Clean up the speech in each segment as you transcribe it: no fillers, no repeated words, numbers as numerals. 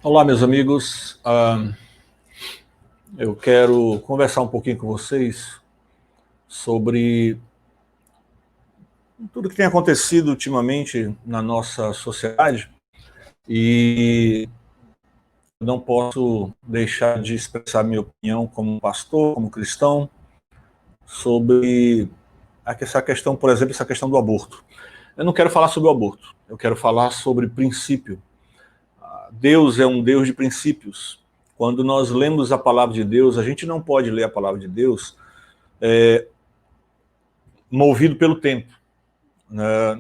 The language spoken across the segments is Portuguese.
Olá, meus amigos. Eu quero conversar um pouquinho com vocês sobre tudo que tem acontecido ultimamente na nossa sociedade e não posso deixar de expressar minha opinião como pastor, como cristão, sobre essa questão, por exemplo, essa questão do aborto. Eu não quero falar sobre o aborto, eu quero falar sobre princípio. Deus é um Deus de princípios. Quando nós lemos a palavra de Deus, a gente não pode ler a palavra de Deus movido pelo tempo.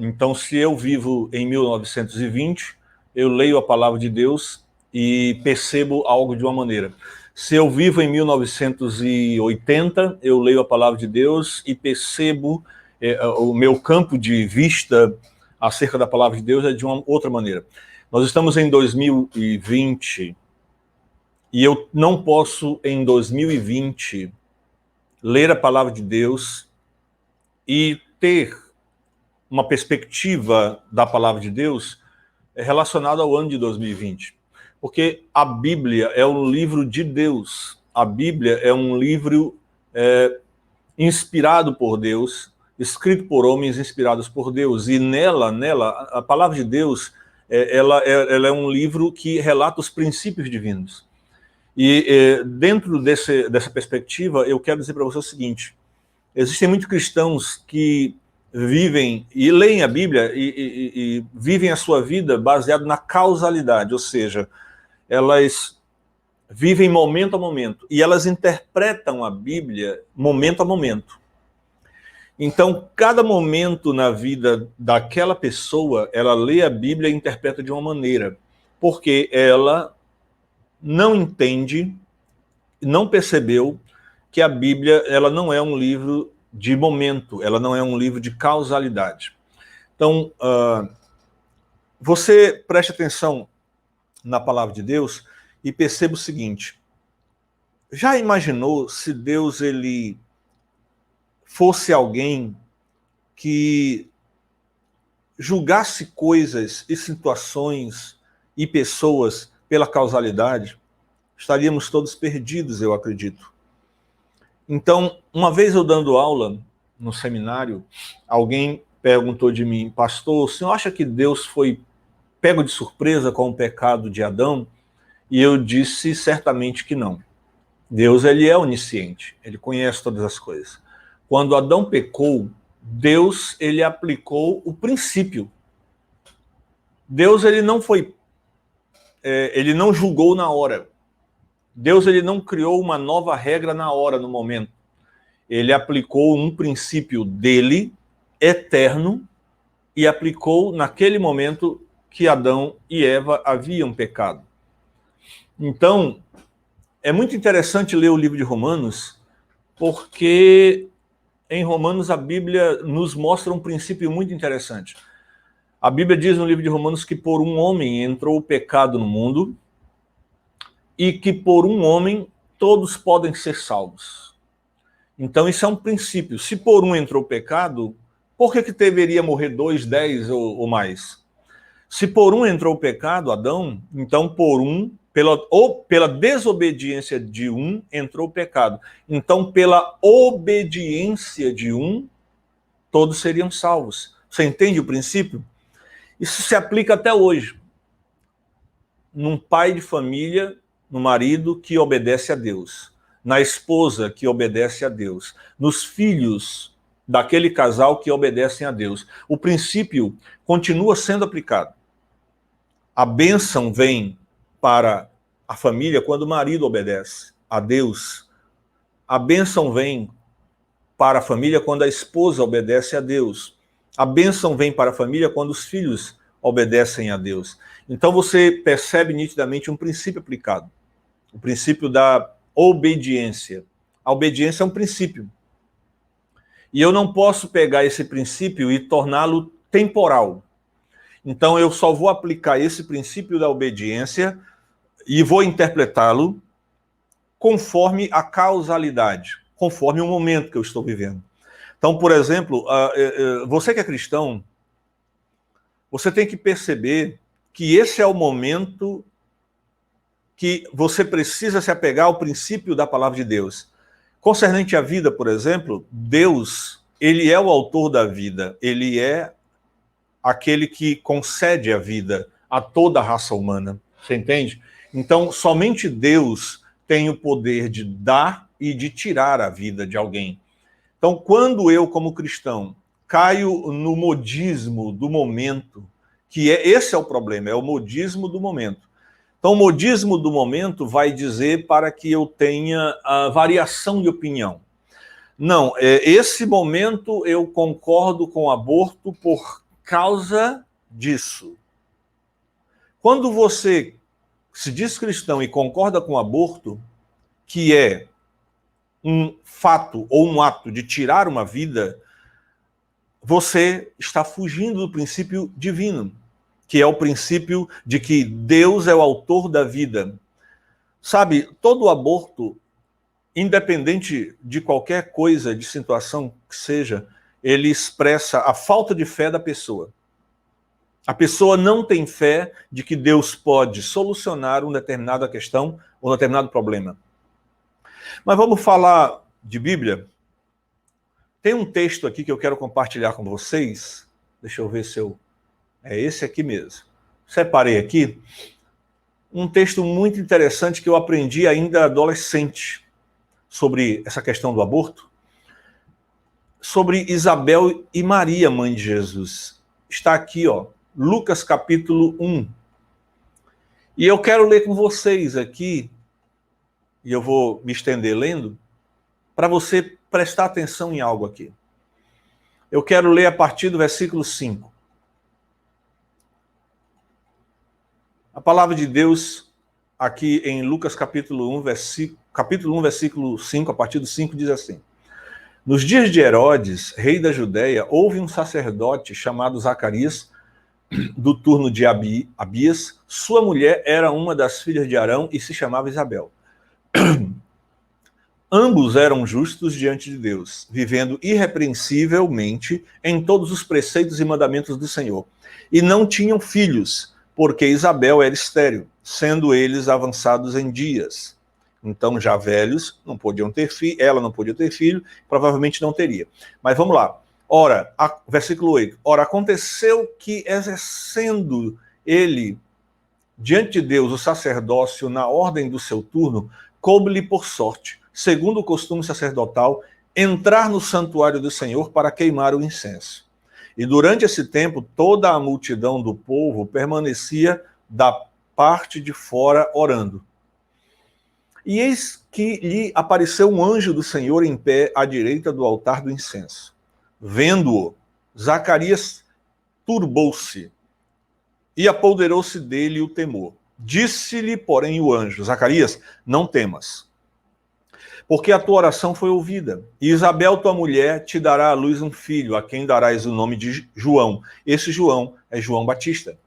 Então, se eu vivo em 1920, eu leio a palavra de Deus e percebo algo de uma maneira. Se eu vivo em 1980, eu leio a palavra de Deus e percebo o meu campo de vista acerca da palavra de Deus é de uma outra maneira. Nós estamos em 2020 e eu não posso, em 2020, ler a palavra de Deus e ter uma perspectiva da palavra de Deus relacionada ao ano de 2020. Porque a Bíblia é um livro de Deus. A Bíblia é um livro inspirado por Deus, escrito por homens inspirados por Deus. E nela, a palavra de Deus, ela é um livro que relata os princípios divinos. E dentro dessa perspectiva, eu quero dizer para você o seguinte: existem muitos cristãos que vivem e leem a Bíblia e vivem a sua vida baseado na causalidade, ou seja, elas vivem momento a momento e elas interpretam a Bíblia momento a momento. Então, cada momento na vida daquela pessoa, ela lê a Bíblia e interpreta de uma maneira, porque ela não entende, não percebeu que a Bíblia ela não é um livro de momento, ela não é um livro de causalidade. Então, você preste atenção na palavra de Deus e perceba o seguinte: já imaginou se Deus ele fosse alguém que julgasse coisas e situações e pessoas pela causalidade? Estaríamos todos perdidos, eu acredito. Então, uma vez eu dando aula no seminário, alguém perguntou de mim: pastor, o senhor acha que Deus foi pego de surpresa com o pecado de Adão? E eu disse certamente que não. Deus ele é onisciente, ele conhece todas as coisas. Quando Adão pecou, Deus ele aplicou o princípio. Deus ele não foi, ele não julgou na hora. Deus ele não criou uma nova regra na hora, no momento. Ele aplicou um princípio dele, eterno, e aplicou naquele momento que Adão e Eva haviam pecado. Então, é muito interessante ler o livro de Romanos, porque em Romanos a Bíblia nos mostra um princípio muito interessante. A Bíblia diz no livro de Romanos que por um homem entrou o pecado no mundo e que por um homem todos podem ser salvos. Então isso é um princípio. Se por um entrou o pecado, por que deveria morrer 2, 10 ou mais? Se por um entrou o pecado, Adão, então por um, pela desobediência de um, entrou o pecado. Então, pela obediência de um, todos seriam salvos. Você entende o princípio? Isso se aplica até hoje. Num pai de família, no marido que obedece a Deus, na esposa que obedece a Deus, nos filhos daquele casal que obedecem a Deus. O princípio continua sendo aplicado. A bênção vem para a família quando o marido obedece a Deus. A bênção vem para a família quando a esposa obedece a Deus. A bênção vem para a família quando os filhos obedecem a Deus. Então você percebe nitidamente um princípio aplicado. O princípio da obediência. A obediência é um princípio. E eu não posso pegar esse princípio e torná-lo temporal. Então eu só vou aplicar esse princípio da obediência e vou interpretá-lo conforme a causalidade, conforme o momento que eu estou vivendo. Então, por exemplo, você que é cristão, você tem que perceber que esse é o momento que você precisa se apegar ao princípio da palavra de Deus. Concernente à vida, por exemplo, Deus, ele é o autor da vida, ele é aquele que concede a vida a toda a raça humana. Você entende? Então, somente Deus tem o poder de dar e de tirar a vida de alguém. Então, quando eu, como cristão, caio no modismo do momento, esse é o problema, é o modismo do momento. Então, o modismo do momento vai dizer para que eu tenha a variação de opinião. Não, esse momento eu concordo com o aborto por causa disso. Quando você se diz cristão e concorda com o aborto, que é um fato ou um ato de tirar uma vida, você está fugindo do princípio divino, que é o princípio de que Deus é o autor da vida. Sabe, todo aborto, independente de qualquer coisa, de situação que seja, ele expressa a falta de fé da pessoa. A pessoa não tem fé de que Deus pode solucionar uma determinada questão ou um determinado problema. Mas vamos falar de Bíblia? Tem um texto aqui que eu quero compartilhar com vocês. Deixa eu ver se eu... É esse aqui mesmo. Separei aqui um texto muito interessante que eu aprendi ainda adolescente sobre essa questão do aborto. Sobre Isabel e Maria, mãe de Jesus. Está aqui, ó, Lucas capítulo 1. E eu quero ler com vocês aqui, e eu vou me estender lendo, para você prestar atenção em algo aqui. Eu quero ler a partir do versículo 5. A palavra de Deus, aqui em Lucas capítulo 1, versículo 5, a partir do 5, diz assim: Nos dias de Herodes, rei da Judéia, houve um sacerdote chamado Zacarias, do turno de Abias. Sua mulher era uma das filhas de Arão e se chamava Isabel. Ambos eram justos diante de Deus, vivendo irrepreensivelmente em todos os preceitos e mandamentos do Senhor. E não tinham filhos, porque Isabel era estéril, sendo eles avançados em dias. Então, já velhos, não podiam ter filho, ela não podia ter filho, provavelmente não teria. Mas vamos lá. Ora, versículo 8. Ora, aconteceu que, exercendo ele diante de Deus o sacerdócio na ordem do seu turno, coube-lhe por sorte, segundo o costume sacerdotal, entrar no santuário do Senhor para queimar o incenso. E durante esse tempo, toda a multidão do povo permanecia da parte de fora orando. E eis que lhe apareceu um anjo do Senhor em pé à direita do altar do incenso. Vendo-o, Zacarias turbou-se e apoderou-se dele o temor. Disse-lhe, porém, o anjo: Zacarias, não temas, porque a tua oração foi ouvida. E Isabel, tua mulher, te dará à luz um filho, a quem darás o nome de João. Esse João é João Batista.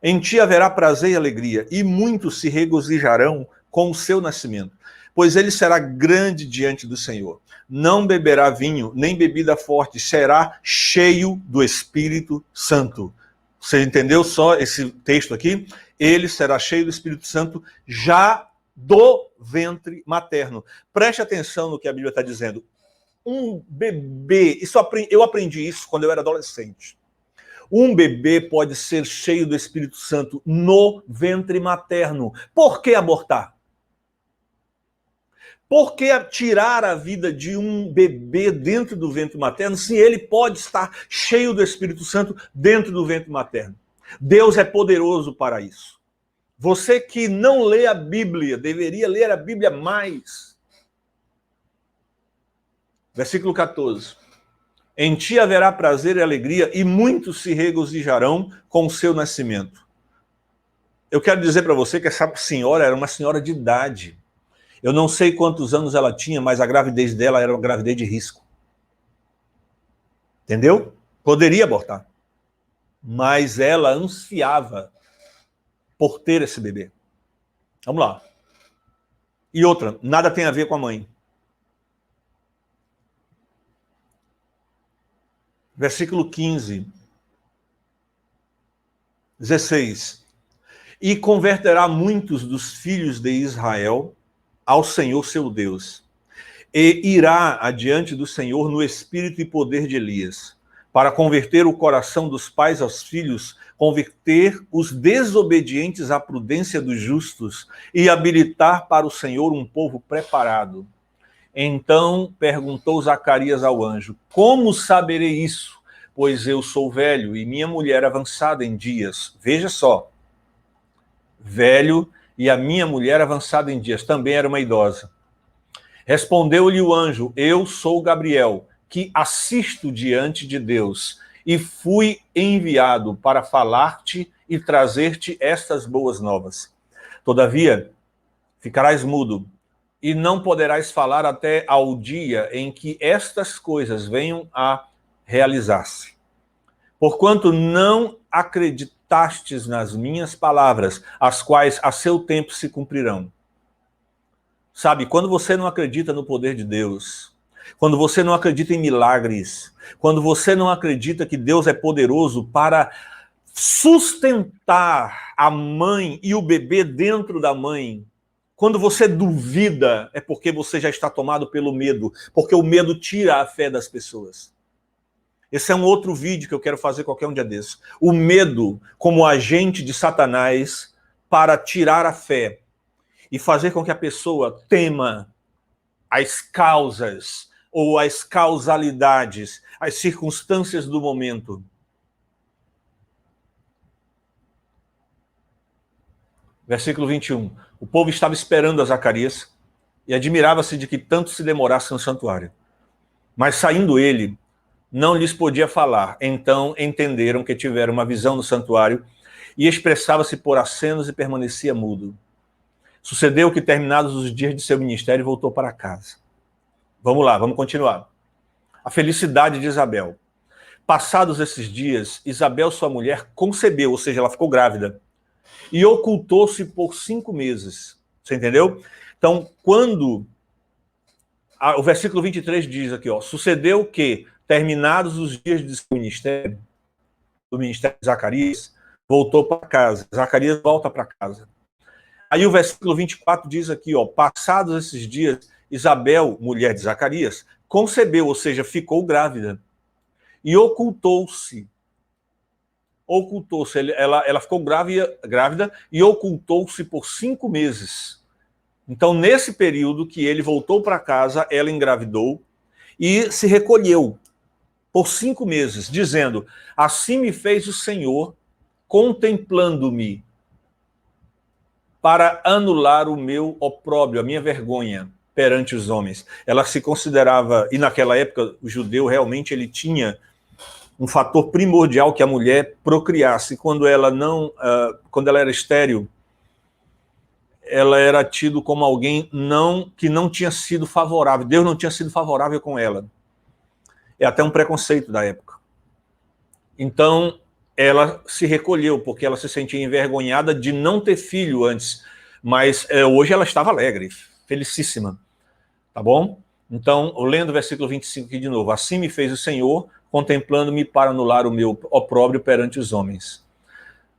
Em ti haverá prazer e alegria, e muitos se regozijarão com o seu nascimento, pois ele será grande diante do Senhor. Não beberá vinho, nem bebida forte, será cheio do Espírito Santo. Você entendeu só esse texto aqui? Ele será cheio do Espírito Santo já do ventre materno. Preste atenção no que a Bíblia está dizendo. Um bebê, eu aprendi isso quando eu era adolescente. Um bebê pode ser cheio do Espírito Santo no ventre materno. Por que abortar? Por que tirar a vida de um bebê dentro do ventre materno, se ele pode estar cheio do Espírito Santo dentro do ventre materno? Deus é poderoso para isso. Você que não lê a Bíblia, deveria ler a Bíblia mais. Versículo 14. Em ti haverá prazer e alegria, e muitos se regozijarão com o seu nascimento. Eu quero dizer para você que essa senhora era uma senhora de idade. Eu não sei quantos anos ela tinha, mas a gravidez dela era uma gravidez de risco. Entendeu? Poderia abortar. Mas ela ansiava por ter esse bebê. Vamos lá. E outra, nada tem a ver com a mãe. Versículo 15. 16. e converterá muitos dos filhos de Israel ao Senhor seu Deus. E irá adiante do Senhor no espírito e poder de Elias, para converter o coração dos pais aos filhos, converter os desobedientes à prudência dos justos e habilitar para o Senhor um povo preparado. Então perguntou Zacarias ao anjo: como saberei isso? Pois eu sou velho e minha mulher avançada em dias. Veja só, velho e a minha mulher avançada em dias, também era uma idosa. Respondeu-lhe o anjo: eu sou Gabriel, que assisto diante de Deus, e fui enviado para falar-te e trazer-te estas boas novas. Todavia, ficarás mudo, e não poderás falar até ao dia em que estas coisas venham a realizar-se. Porquanto não acreditastes nas minhas palavras, as quais a seu tempo se cumprirão. Sabe, quando você não acredita no poder de Deus, quando você não acredita em milagres, quando você não acredita que Deus é poderoso para sustentar a mãe e o bebê dentro da mãe, quando você duvida, é porque você já está tomado pelo medo, porque o medo tira a fé das pessoas. Esse é um outro vídeo que eu quero fazer qualquer um dia desses. O medo como agente de Satanás para tirar a fé e fazer com que a pessoa tema as causas ou as causalidades, as circunstâncias do momento. Versículo 21. O povo estava esperando a Zacarias e admirava-se de que tanto se demorasse no santuário. Mas saindo ele, não lhes podia falar. Então entenderam que tiveram uma visão no santuário e expressava-se por acenos e permanecia mudo. Sucedeu que, terminados os dias de seu ministério, voltou para casa. Vamos lá, vamos continuar. A felicidade de Isabel. Passados esses dias, Isabel, sua mulher, concebeu, ou seja, ela ficou grávida, e ocultou-se por 5 meses. Você entendeu? Então, quando... o versículo 23 diz aqui, ó, sucedeu que, terminados os dias de seu ministério, do ministério de Zacarias, voltou para casa. Zacarias volta para casa. Aí o versículo 24 diz aqui, ó, passados esses dias, Isabel, mulher de Zacarias, concebeu, ou seja, ficou grávida, e ocultou-se. Ela ficou grávida e ocultou-se por 5 meses. Então, nesse período que ele voltou para casa, ela engravidou e se recolheu por 5 meses, dizendo: assim me fez o Senhor, contemplando-me, para anular o meu opróbrio, a minha vergonha perante os homens. Ela se considerava, e naquela época o judeu realmente ele tinha um fator primordial que a mulher procriasse. Quando ela era estéril, ela era tido como alguém que não tinha sido favorável. Deus não tinha sido favorável com ela. É até um preconceito da época. Então, ela se recolheu, porque ela se sentia envergonhada de não ter filho antes. Mas hoje ela estava alegre, felicíssima. Tá bom? Então, lendo o versículo 25 aqui de novo. Assim me fez o Senhor, contemplando-me para anular o meu opróbrio perante os homens.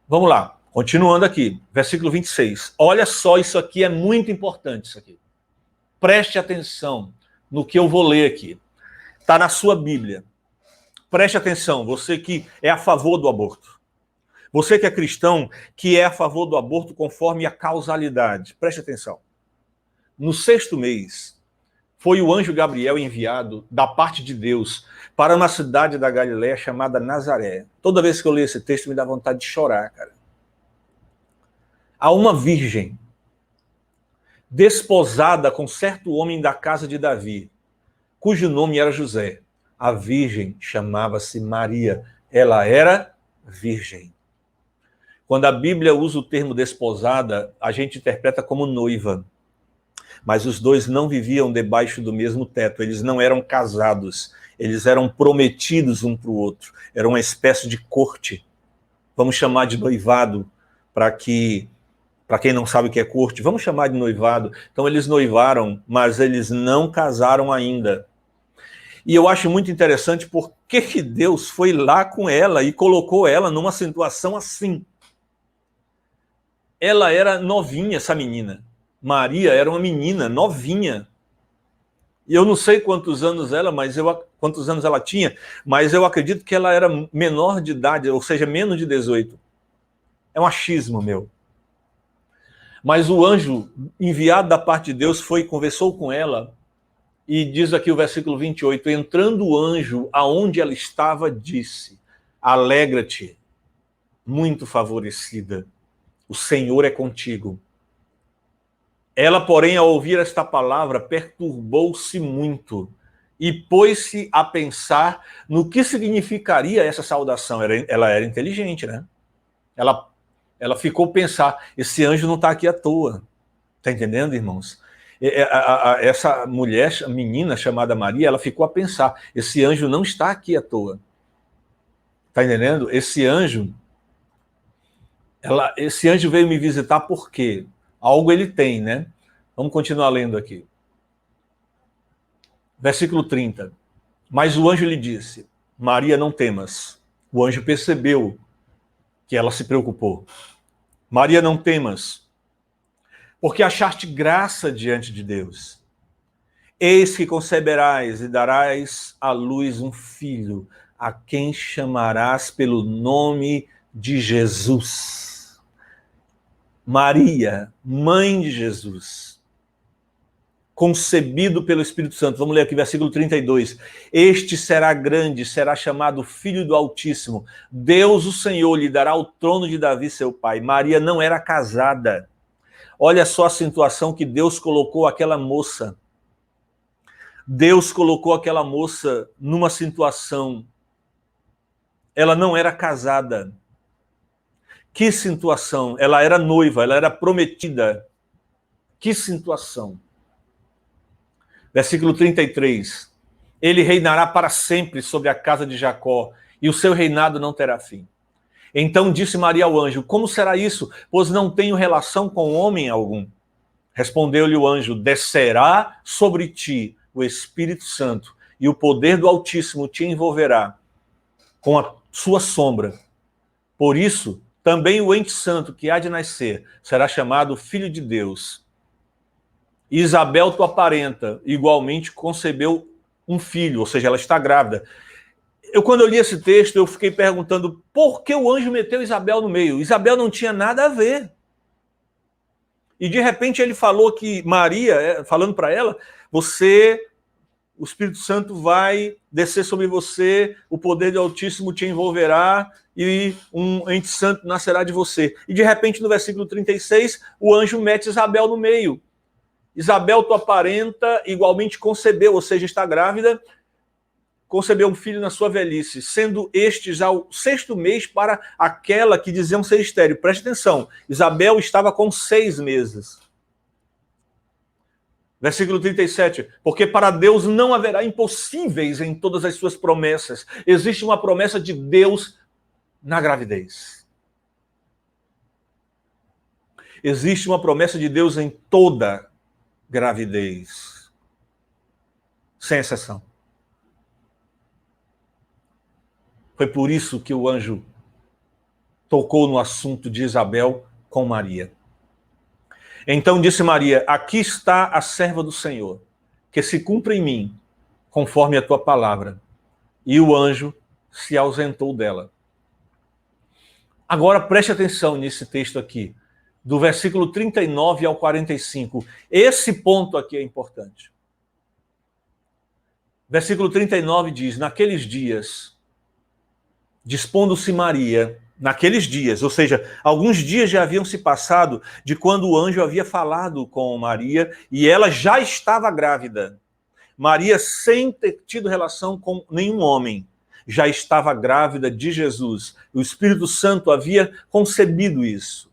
Vamos lá, continuando aqui. Versículo 26. Olha só, isso aqui é muito importante, isso aqui. Preste atenção no que eu vou ler aqui. Está na sua Bíblia. Preste atenção, você que é a favor do aborto. Você que é cristão, que é a favor do aborto conforme a causalidade. Preste atenção. No 6º mês, foi o anjo Gabriel enviado da parte de Deus para uma cidade da Galiléia chamada Nazaré. Toda vez que eu leio esse texto, me dá vontade de chorar, cara. A uma virgem, desposada com certo homem da casa de Davi, cujo nome era José. A virgem chamava-se Maria. Ela era virgem. Quando a Bíblia usa o termo desposada, a gente interpreta como noiva. Mas os dois não viviam debaixo do mesmo teto. Eles não eram casados. Eles eram prometidos um para o outro. Era uma espécie de corte. Vamos chamar de noivado, para quem não sabe o que é corte, vamos chamar de noivado. Então eles noivaram, mas eles não casaram ainda. E eu acho muito interessante porque que Deus foi lá com ela e colocou ela numa situação assim. ela era novinha, essa menina. Maria era uma menina novinha. E eu não sei quantos anos quantos anos ela tinha, mas eu acredito que ela era menor de idade, ou seja, menos de 18. É um achismo meu. Mas o anjo enviado da parte de Deus foi e conversou com ela, e diz aqui o versículo 28, entrando o anjo aonde ela estava, disse, alegra-te, muito favorecida, o Senhor é contigo. Ela, porém, ao ouvir esta palavra, perturbou-se muito e pôs-se a pensar no que significaria essa saudação. Ela era inteligente, né? Ela ficou a pensar, esse anjo não está aqui à toa. Está entendendo, irmãos? Essa mulher, menina chamada Maria, ela ficou a pensar, esse anjo não está aqui à toa. Está entendendo? Esse anjo veio me visitar por quê? Algo ele tem, né? Vamos continuar lendo aqui. Versículo 30. Mas o anjo lhe disse, Maria, não temas. O anjo percebeu que ela se preocupou. Maria, não temas, porque achaste graça diante de Deus. Eis que conceberás e darás à luz um filho, a quem chamarás pelo nome de Jesus. Maria, mãe de Jesus, concebido pelo Espírito Santo. Vamos ler aqui versículo 32. Este será grande, será chamado Filho do Altíssimo. Deus, o Senhor, lhe dará o trono de Davi, seu pai. Maria não era casada. Olha só a situação que Deus colocou aquela moça. Deus colocou aquela moça numa situação. Ela não era casada. Que situação? Ela era noiva, ela era prometida. Que situação? Versículo 33. Ele reinará para sempre sobre a casa de Jacó, e o seu reinado não terá fim. Então disse Maria ao anjo, como será isso? Pois não tenho relação com homem algum. Respondeu-lhe o anjo, descerá sobre ti o Espírito Santo, e o poder do Altíssimo te envolverá com a sua sombra. Por isso, também o ente santo que há de nascer será chamado Filho de Deus. Isabel, tua parenta, igualmente concebeu um filho, ou seja, ela está grávida. Quando eu li esse texto, eu fiquei perguntando por que o anjo meteu Isabel no meio. Isabel não tinha nada a ver. E de repente ele falou que Maria, falando para ela, o Espírito Santo vai descer sobre você, o poder do Altíssimo te envolverá e um ente santo nascerá de você. E de repente no versículo 36, o anjo mete Isabel no meio. Isabel, tua parenta, igualmente concebeu, ou seja, está grávida, concebeu um filho na sua velhice, sendo este já o 6º mês para aquela que diziam ser estéril. Preste atenção, Isabel estava com 6 meses. Versículo 37, porque para Deus não haverá impossíveis em todas as suas promessas. Existe uma promessa de Deus na gravidez. Existe uma promessa de Deus em toda gravidez. Sem exceção. Foi por isso que o anjo tocou no assunto de Isabel com Maria. Então disse Maria, aqui está a serva do Senhor, que se cumpra em mim, conforme a tua palavra. E o anjo se ausentou dela. Agora preste atenção nesse texto aqui, do versículo 39 ao 45. Esse ponto aqui é importante. Versículo 39 diz, naqueles dias, dispondo-se Maria, naqueles dias, ou seja, alguns dias já haviam se passado de quando o anjo havia falado com Maria e ela já estava grávida. Maria, sem ter tido relação com nenhum homem, já estava grávida de Jesus. O Espírito Santo havia concebido isso.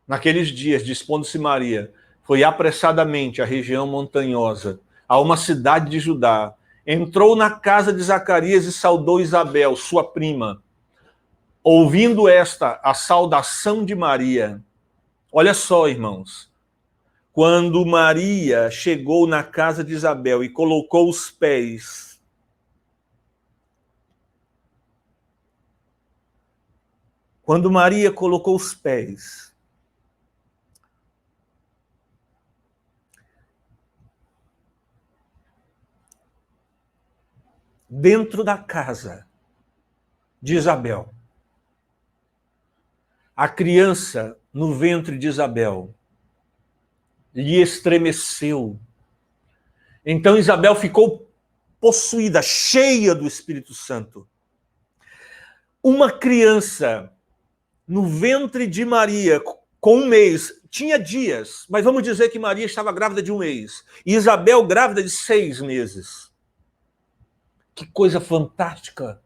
Naqueles dias, dispondo-se Maria, foi apressadamente à região montanhosa, a uma cidade de Judá. Entrou na casa de Zacarias e saudou Isabel, sua prima. Ouvindo a saudação de Maria, olha só, irmãos, quando Maria chegou na casa de Isabel e colocou os pés Quando Maria colocou os pés dentro da casa de Isabel, a criança no ventre de Isabel lhe estremeceu. Então Isabel ficou possuída, cheia do Espírito Santo. Uma criança no ventre de Maria, com 1 mês, tinha dias, mas vamos dizer que Maria estava grávida de 1 mês, e Isabel grávida de 6 meses. Que coisa fantástica!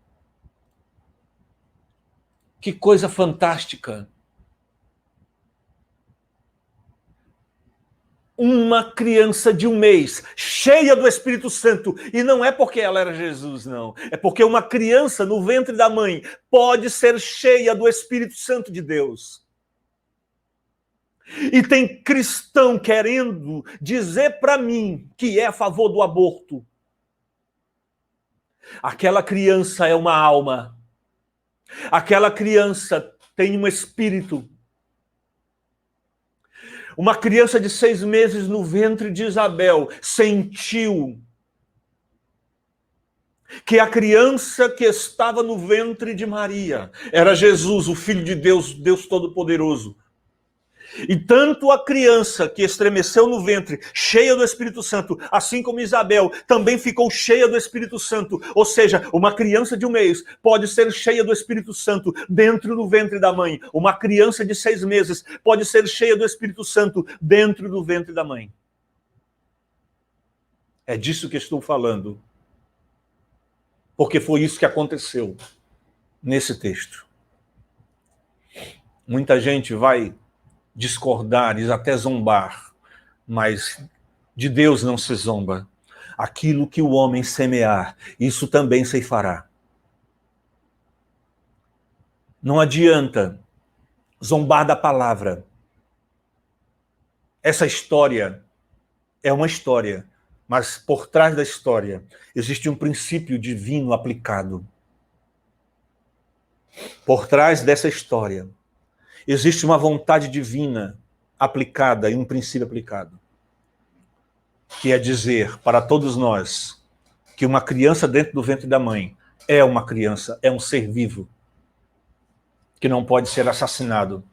Que coisa fantástica! Uma criança de 1 mês, cheia do Espírito Santo, e não é porque ela era Jesus, não. É porque uma criança no ventre da mãe pode ser cheia do Espírito Santo de Deus. E tem cristão querendo dizer para mim que é a favor do aborto. Aquela criança é uma alma. Aquela criança tem um espírito. Uma criança de 6 meses no ventre de Isabel sentiu que a criança que estava no ventre de Maria era Jesus, o Filho de Deus, Deus Todo-Poderoso. E tanto a criança que estremeceu no ventre, cheia do Espírito Santo, assim como Isabel, também ficou cheia do Espírito Santo. Ou seja, uma criança de 1 mês pode ser cheia do Espírito Santo dentro do ventre da mãe. Uma criança de 6 meses pode ser cheia do Espírito Santo dentro do ventre da mãe. É disso que estou falando. Porque foi isso que aconteceu nesse texto. Muita gente vai discordar e até zombar, mas de Deus não se zomba. Aquilo que o homem semear, isso também ceifará. Não adianta zombar da palavra. Essa história é uma história, mas por trás da história existe um princípio divino aplicado. Por trás dessa história existe uma vontade divina aplicada e um princípio aplicado, que é dizer para todos nós que uma criança dentro do ventre da mãe é uma criança, é um ser vivo, que não pode ser assassinado.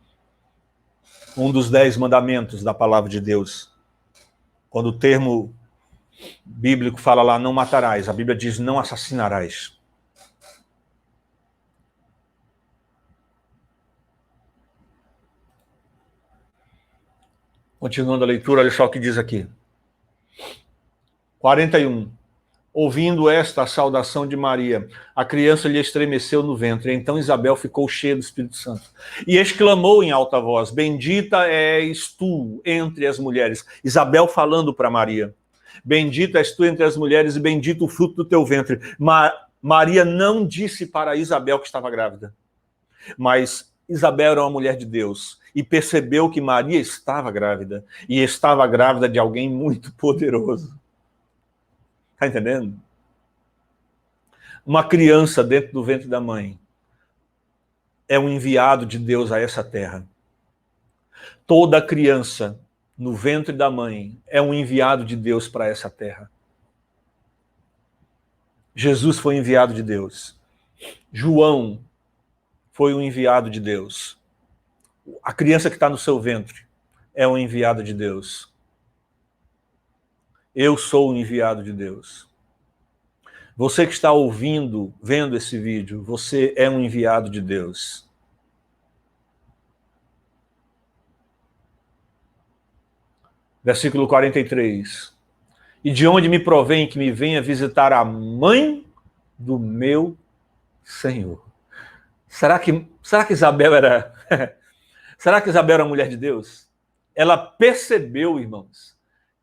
Um dos 10 mandamentos da palavra de Deus, quando o termo bíblico fala lá, não matarás, a Bíblia diz, não assassinarás. Continuando a leitura, olha só o que diz aqui. 41. Ouvindo esta saudação de Maria, a criança lhe estremeceu no ventre. Então Isabel ficou cheia do Espírito Santo. E exclamou em alta voz, bendita és tu entre as mulheres. Isabel falando para Maria. Bendita és tu entre as mulheres e bendito o fruto do teu ventre. Maria não disse para Isabel que estava grávida. Mas Isabel era uma mulher de Deus e percebeu que Maria estava grávida. E estava grávida de alguém muito poderoso. Está entendendo? Uma criança dentro do ventre da mãe é um enviado de Deus a essa terra. Toda criança no ventre da mãe é um enviado de Deus para essa terra. Jesus foi enviado de Deus. João foi um enviado de Deus. A criança que está no seu ventre é um enviado de Deus. Eu sou um enviado de Deus. Você que está ouvindo, vendo esse vídeo, você é um enviado de Deus. Versículo 43. E de onde me provém que me venha visitar a mãe do meu Senhor? Será que Isabel era... Será que Isabel era mulher de Deus? Ela percebeu, irmãos,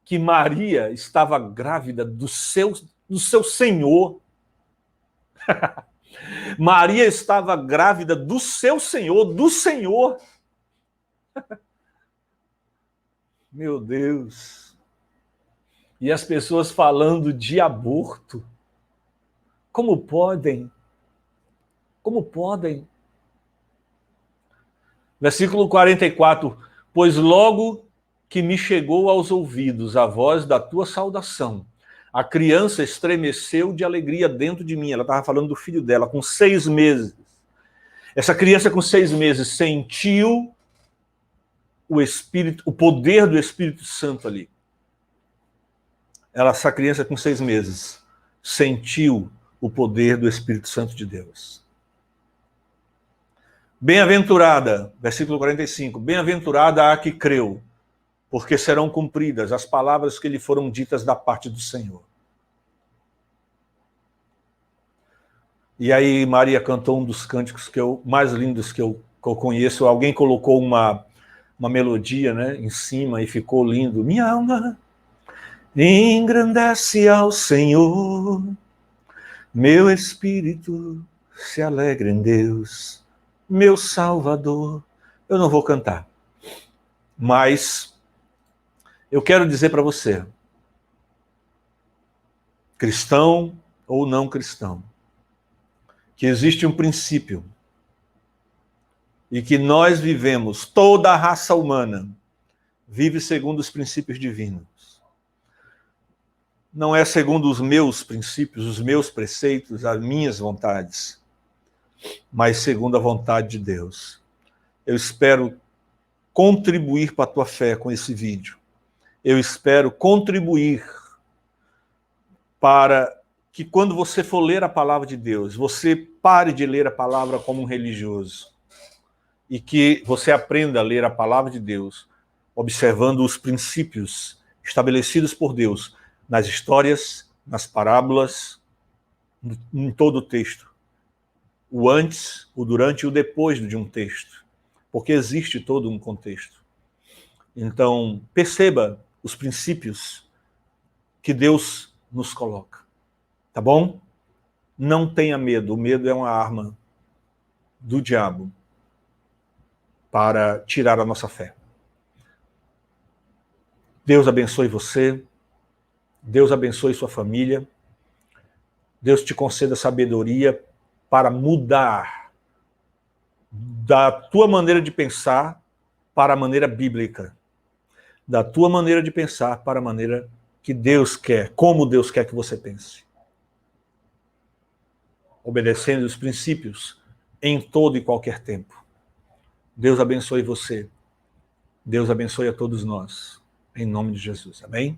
que Maria estava grávida do seu Senhor. Maria estava grávida do seu Senhor, do Senhor. Meu Deus. E as pessoas falando de aborto. Como podem? Como podem? Versículo 44. Pois logo que me chegou aos ouvidos a voz da tua saudação, a criança estremeceu de alegria dentro de mim. Ela estava falando do filho dela, com 6 meses. Essa criança com 6 meses sentiu o Espírito, o poder do Espírito Santo ali. Essa criança com 6 meses sentiu o poder do Espírito Santo de Deus. Bem-aventurada, versículo 45, bem-aventurada a que creu, porque serão cumpridas as palavras que lhe foram ditas da parte do Senhor. E aí Maria cantou um dos cânticos mais lindos que eu conheço. Alguém colocou uma melodia, né, em cima e ficou lindo. Minha alma engrandece ao Senhor, meu espírito se alegra em Deus, meu Salvador. Eu não vou cantar, mas eu quero dizer para você, cristão ou não cristão, que existe um princípio e que nós vivemos, toda a raça humana vive segundo os princípios divinos. Não é segundo os meus princípios, os meus preceitos, as minhas vontades, mas segundo a vontade de Deus. Eu espero contribuir para a tua fé com esse vídeo. Eu espero contribuir para que quando você for ler a palavra de Deus, você pare de ler a palavra como um religioso e que você aprenda a ler a palavra de Deus observando os princípios estabelecidos por Deus nas histórias, nas parábolas, em todo o texto. O antes, o durante e o depois de um texto. Porque existe todo um contexto. Então, perceba os princípios que Deus nos coloca. Tá bom? Não tenha medo. O medo é uma arma do diabo para tirar a nossa fé. Deus abençoe você. Deus abençoe sua família. Deus te conceda sabedoria para mudar da tua maneira de pensar para a maneira bíblica. Da tua maneira de pensar para a maneira que Deus quer, como Deus quer que você pense. Obedecendo os princípios em todo e qualquer tempo. Deus abençoe você. Deus abençoe a todos nós. Em nome de Jesus. Amém?